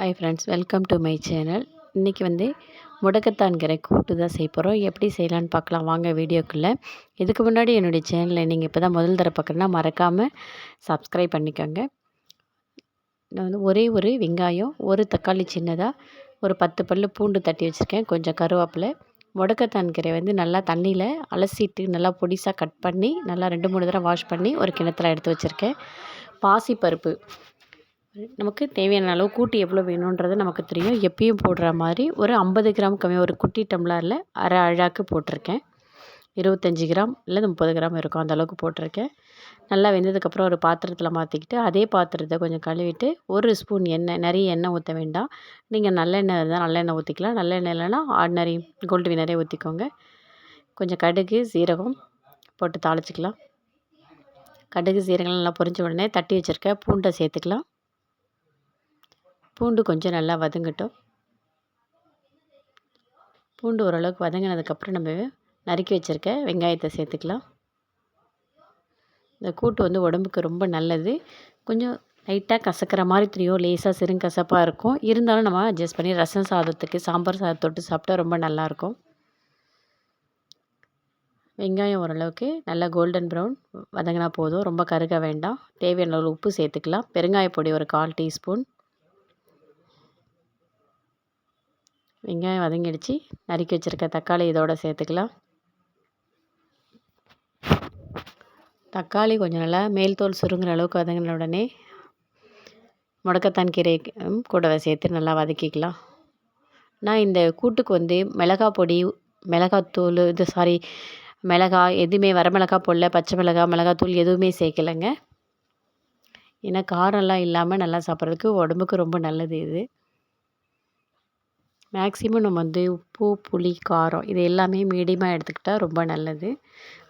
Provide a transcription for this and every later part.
Hi friends, welcome to my channel. இன்றைக்கி முடக்கத்தான் கீரை கூட்டு தான் செய்ய போகிறோம். எப்படி செய்யலான்னு பார்க்கலாம் வாங்க வீடியோக்குள்ளே. இதுக்கு முன்னாடி என்னுடைய சேனலை நீங்கள் இப்போ தான் முதல் தடவை பார்க்குறேன்னா மறக்காமல் சப்ஸ்கிரைப் பண்ணிக்கோங்க. நான் ஒரே ஒரு வெங்காயம், ஒரு தக்காளி சின்னதாக, ஒரு 10 பல் பூண்டு தட்டி வச்சுருக்கேன், கொஞ்சம் கருவேப்பிலை. முடக்கத்தான் கீரை நல்லா தண்ணியில் அலசிட்டு நல்லா பொடிசாக கட் பண்ணி நல்லா 2-3 தடவை வாஷ் பண்ணி ஒரு கிணத்துல எடுத்து வச்சுருக்கேன். பாசிப்பருப்பு நமக்கு தேவையான அளவு கூட்டு எவ்வளோ வேணுன்றது நமக்கு தெரியும். எப்பயும் போடுற மாதிரி ஒரு 50 கிராம் கம்மி, ஒரு குட்டி டம்ளரில் அரை அழாக்கு போட்டிருக்கேன். 25 கிராம் இல்லை 30 கிராம் இருக்கும், அந்தளவுக்கு போட்டிருக்கேன். நல்லா வெந்ததுக்கப்புறம் ஒரு பாத்திரத்தில் மாற்றிக்கிட்டு அதே பாத்திரத்தை கொஞ்சம் கழுவிட்டு 1 ஸ்பூன் எண்ணெய், நிறைய எண்ணெய் ஊற்ற வேண்டாம். நீங்கள் நல்லெண்ணெய் இருந்தால் நல்லெண்ணெய் ஊற்றிக்கலாம், நல்லெண்ணெய் இல்லைன்னா ஆர்டினரி கோல்டு வினரே ஊற்றிக்கோங்க. கொஞ்சம் கடுகு சீரகம் போட்டு தாளிச்சிக்கலாம். கடுகு சீரகம் நல்லா பொரிஞ்ச உடனே தட்டி வச்சுருக்க பூண்டை சேர்த்துக்கலாம். பூண்டு கொஞ்சம் நல்லா வதங்கட்டும். பூண்டு ஓரளவுக்கு வதங்கினதுக்கப்புறம் நம்ம நறுக்கி வச்சுருக்க வெங்காயத்தை சேர்த்துக்கலாம். இந்த கூட்டு உடம்புக்கு ரொம்ப நல்லது. கொஞ்சம் லைட்டாக கசக்கிற மாதிரி தெரியும், லேசாக சிறுங்கசப்பாக இருக்கும். இருந்தாலும் நம்ம அட்ஜஸ்ட் பண்ணி ரசம் சாதத்துக்கு, சாம்பார் சாதம் தொட்டு சாப்பிட்டா ரொம்ப நல்லாயிருக்கும். வெங்காயம் ஓரளவுக்கு நல்லா கோல்டன் ப்ரௌன் வதங்கினா போதும், ரொம்ப கருக வேண்டாம். தேவையான அளவு உப்பு சேர்த்துக்கலாம். பெருங்காயப்பொடி ஒரு 1/4 டீஸ்பூன். வெங்காயம் வதங்கிடுச்சு. நறுக்கி வச்சுருக்க தக்காளி இதோட சேர்த்துக்கலாம். தக்காளி கொஞ்சம் நல்லா மேல் தோல் சுருங்குற அளவுக்கு வதங்கின உடனே முடக்கத்தான் கீரை கூடவே சேர்த்து நல்லா வதக்கிக்கலாம். நான் இந்த கூட்டுக்கு மிளகாய் பொடி, மிளகாத்தூள், மிளகாய் எதுவுமே வரமிளகாய் போடல, பச்சை மிளகாய், மிளகாத்தூள் எதுவுமே சேர்க்கலைங்க. ஏன்னா காரம்லாம் இல்லாமல் நல்லா சாப்பிட்றதுக்கு உடம்புக்கு ரொம்ப நல்லது இது. மேக்ஸிமம் நம்ம உப்பு, புளி, காரம் இது எல்லாமே மீடியமாக எடுத்துக்கிட்டால் ரொம்ப நல்லது.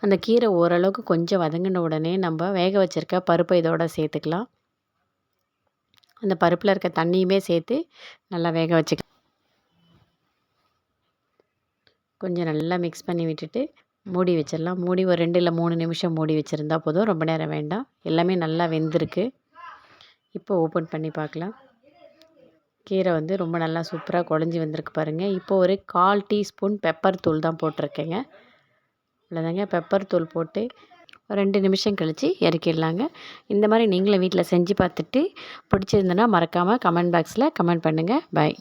அந்த கீரை ஓரளவுக்கு கொஞ்சம் வதங்கின உடனே நம்ம வேக வச்சுருக்க பருப்பை இதோட சேர்த்துக்கலாம். அந்த பருப்பில் இருக்க தண்ணியுமே சேர்த்து நல்லா வேக வச்சுக்கலாம். கொஞ்சம் நல்லா மிக்ஸ் பண்ணி விட்டுட்டு மூடி வச்சிடலாம். மூடி ஒரு 2 இல்லை 3 நிமிஷம் மூடி வச்சுருந்தா போதும், ரொம்ப நேரம் வேண்டாம். எல்லாமே நல்லா வெந்திருக்கு. இப்போ ஓப்பன் பண்ணி பார்க்கலாம். கீரை ரொம்ப நல்லா சூப்பராக குழஞ்சி வந்திருக்கு பாருங்கள். இப்போ ஒரு 1/4 டீஸ்பூன் பெப்பர் தூள் தான் போட்டிருக்கேங்க. அவ்வளோதாங்க. பெப்பர் தூள் போட்டு 2 நிமிஷம் கழித்து இறக்கிடலாங்க. இந்த மாதிரி நீங்களும் வீட்டில் செஞ்சு பார்த்துட்டு பிடிச்சிருந்தனா மறக்காமல் கமெண்ட் பாக்ஸில் கமெண்ட் பண்ணுங்கள். பாய்.